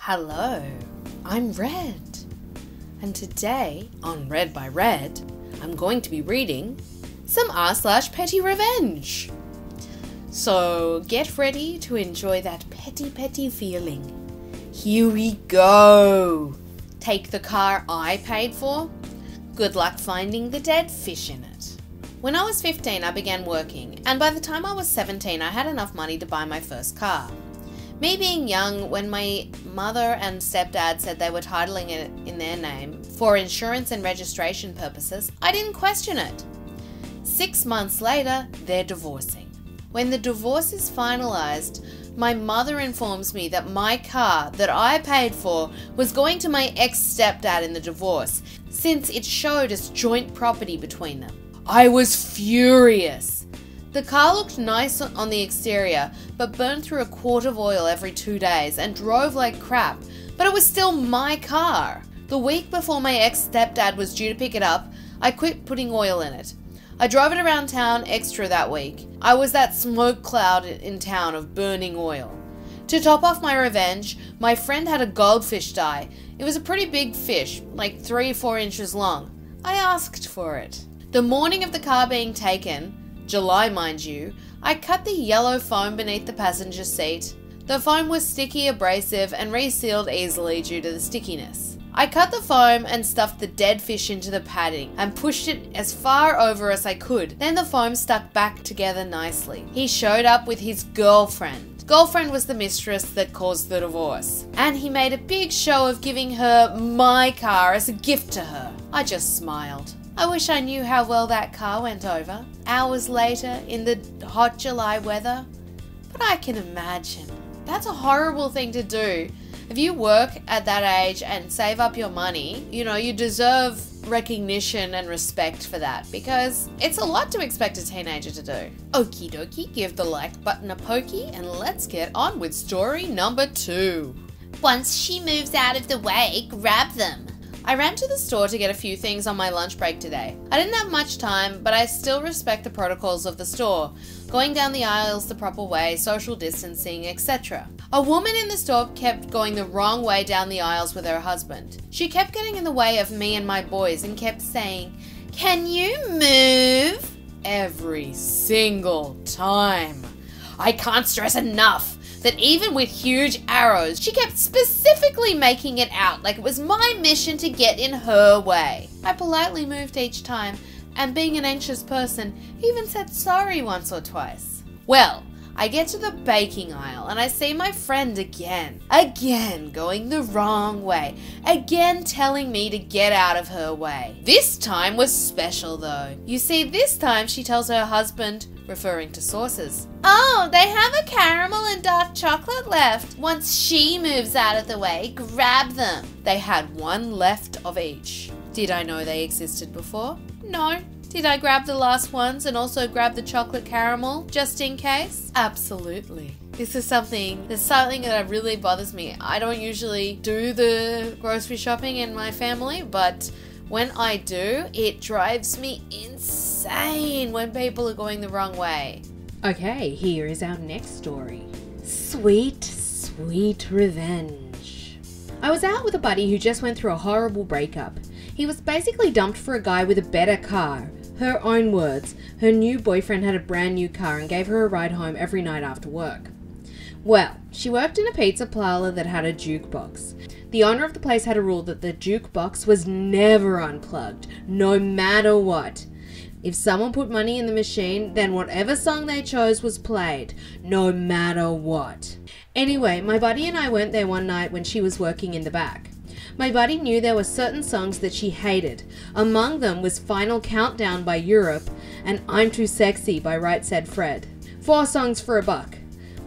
Hello, I'm Red, and today on Red by Red, I'm going to be reading some r/PettyRevenge. So get ready to enjoy that petty feeling. Here we go. Take the car I paid for. Good luck finding the dead fish in it. When I was 15, I began working, and by the time I was 17, I had enough money to buy my first car. Me being young, when my mother and stepdad said they were titling it in their name for insurance and registration purposes, I didn't question it. 6 months later, they're divorcing. When the divorce is finalized, my mother informs me that my car that I paid for was going to my ex-stepdad in the divorce, since it showed as joint property between them. I was furious. The car looked nice on the exterior, but burned through a quart of oil every 2 days and drove like crap, but it was still my car. The week before my ex-stepdad was due to pick it up, I quit putting oil in it. I drove it around town extra that week. I was that smoke cloud in town of burning oil. To top off my revenge, my friend had a goldfish die. It was a pretty big fish, like 3 or 4 inches long. I asked for it. The morning of the car being taken, July mind you, I cut the yellow foam beneath the passenger seat. The foam was sticky, abrasive, and resealed easily due to the stickiness. I cut the foam and stuffed the dead fish into the padding and pushed it as far over as I could. Then the foam stuck back together nicely. He showed up with his girlfriend. Girlfriend was the mistress that caused the divorce. And he made a big show of giving her my car as a gift to her. I just smiled. I wish I knew how well that car went over, hours later in the hot July weather. But I can imagine. That's a horrible thing to do. If you work at that age and save up your money, you deserve recognition and respect for that, because it's a lot to expect a teenager to do. Okie dokie, give the like button a pokey and let's get on with story number 2. Once she moves out of the way, grab them. I ran to the store to get a few things on my lunch break today. I didn't have much time, but I still respect the protocols of the store. Going down the aisles the proper way, social distancing, etc. A woman in the store kept going the wrong way down the aisles with her husband. She kept getting in the way of me and my boys and kept saying, "Can you move?" Every single time. I can't stress enough that even with huge arrows, she kept specifically making it out like it was my mission to get in her way. I politely moved each time, and being an anxious person, even said sorry once or twice. Well, I get to the baking aisle and I see my friend again going the wrong way, again telling me to get out of her way. This time was special though. You see, this time she tells her husband, referring to sauces, "Oh, they have a caramel and dark chocolate left. Once she moves out of the way, grab them." They had one left of each. Did I know they existed before? No. Did I grab the last ones and also grab the chocolate caramel just in case? Absolutely. This is something that really bothers me. I don't usually do the grocery shopping in my family, but when I do, it drives me insane when people are going the wrong way. Okay, here is our next story. Sweet revenge. I was out with a buddy who just went through a horrible breakup. He was basically dumped for a guy with a better car. Her own words, her new boyfriend had a brand new car and gave her a ride home every night after work. Well, she worked in a pizza parlor that had a jukebox. The owner of the place had a rule that the jukebox was never unplugged, no matter what. If someone put money in the machine, then whatever song they chose was played, no matter what. Anyway, my buddy and I went there one night when she was working in the back. My buddy knew there were certain songs that she hated. Among them was Final Countdown by Europe and I'm Too Sexy by Right Said Fred. 4 songs for $1.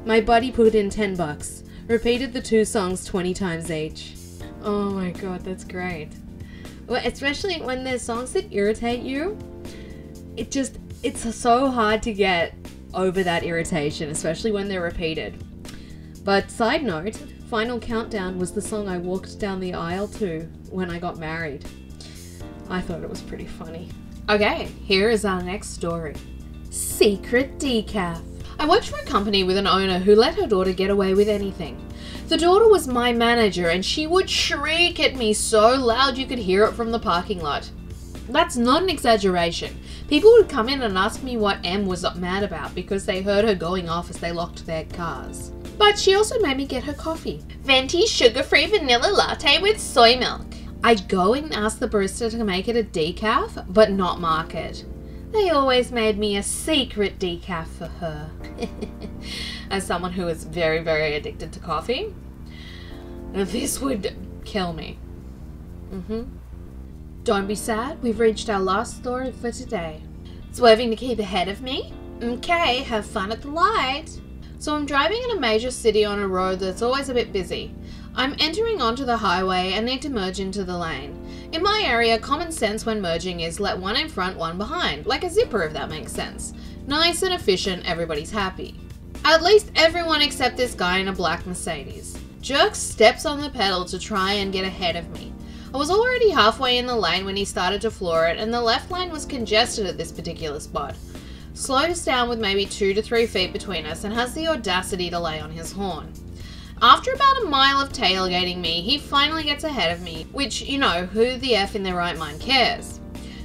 My buddy put in $10. Repeated the 2 songs 20 times each. Oh my god, that's great. Well, especially when there's songs that irritate you. It's so hard to get over that irritation, especially when they're repeated. But side note, Final Countdown was the song I walked down the aisle to when I got married. I thought it was pretty funny. Okay, here is our next story. Secret Decaf. I worked for a company with an owner who let her daughter get away with anything. The daughter was my manager and she would shriek at me so loud you could hear it from the parking lot. That's not an exaggeration. People would come in and ask me what Em was mad about because they heard her going off as they locked their cars. But she also made me get her coffee. Venti sugar-free vanilla latte with soy milk. I'd go and ask the barista to make it a decaf, but not mark it. They always made me a secret decaf for her. As someone who is very, very addicted to coffee, this would kill me. Don't be sad, we've reached our last story for today. Swerving to keep ahead of me? Okay, have fun at the light. So I'm driving in a major city on a road that's always a bit busy. I'm entering onto the highway and need to merge into the lane. In my area, common sense when merging is let one in front, one behind, like a zipper if that makes sense. Nice and efficient, everybody's happy. At least everyone except this guy in a black Mercedes. Jerks steps on the pedal to try and get ahead of me. I was already halfway in the lane when he started to floor it, and the left lane was congested at this particular spot. Slows down with maybe 2 to 3 feet between us and has the audacity to lay on his horn. After about a mile of tailgating me, he finally gets ahead of me, which, you know, who the F in their right mind cares?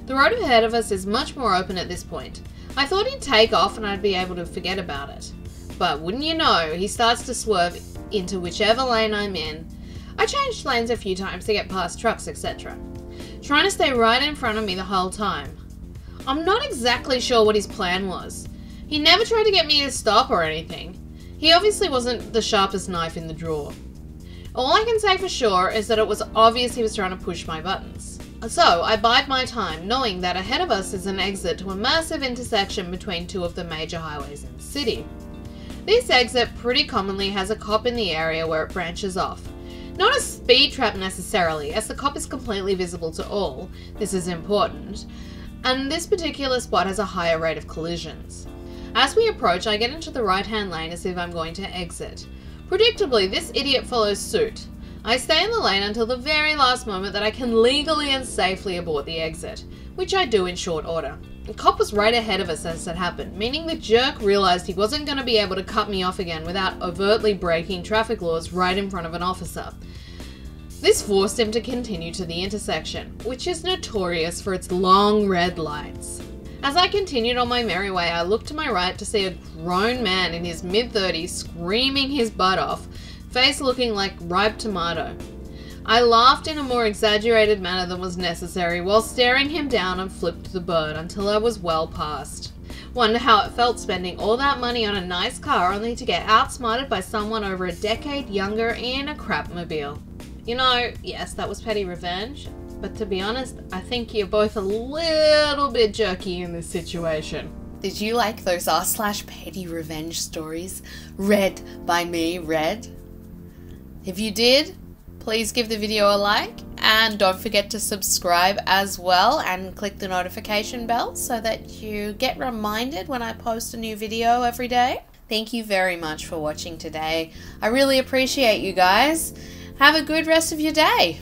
The road ahead of us is much more open at this point. I thought he'd take off and I'd be able to forget about it. But wouldn't you know, he starts to swerve into whichever lane I'm in. I changed lanes a few times to get past trucks, etc. Trying to stay right in front of me the whole time. I'm not exactly sure what his plan was. He never tried to get me to stop or anything. He obviously wasn't the sharpest knife in the drawer. All I can say for sure is that it was obvious he was trying to push my buttons. So I bide my time, knowing that ahead of us is an exit to a massive intersection between 2 of the major highways in the city. This exit pretty commonly has a cop in the area where it branches off. Not a speed trap necessarily, as the cop is completely visible to all, this is important, and this particular spot has a higher rate of collisions. As we approach, I get into the right-hand lane as if I'm going to exit. Predictably, this idiot follows suit. I stay in the lane until the very last moment that I can legally and safely abort the exit, which I do in short order. The cop was right ahead of us as it happened, meaning the jerk realised he wasn't going to be able to cut me off again without overtly breaking traffic laws right in front of an officer. This forced him to continue to the intersection, which is notorious for its long red lights. As I continued on my merry way, I looked to my right to see a grown man in his mid-30s screaming his butt off, face looking like ripe tomato. I laughed in a more exaggerated manner than was necessary while staring him down and flipped the bird until I was well past. Wonder how it felt spending all that money on a nice car only to get outsmarted by someone over a decade younger in a crapmobile. You know, yes, that was petty revenge, but to be honest, I think you're both a little bit jerky in this situation. Did you like those r/petty revenge stories read by me, Red? If you did, please give the video a like and don't forget to subscribe as well and click the notification bell so that you get reminded when I post a new video every day. Thank you very much for watching today. I really appreciate you guys. Have a good rest of your day.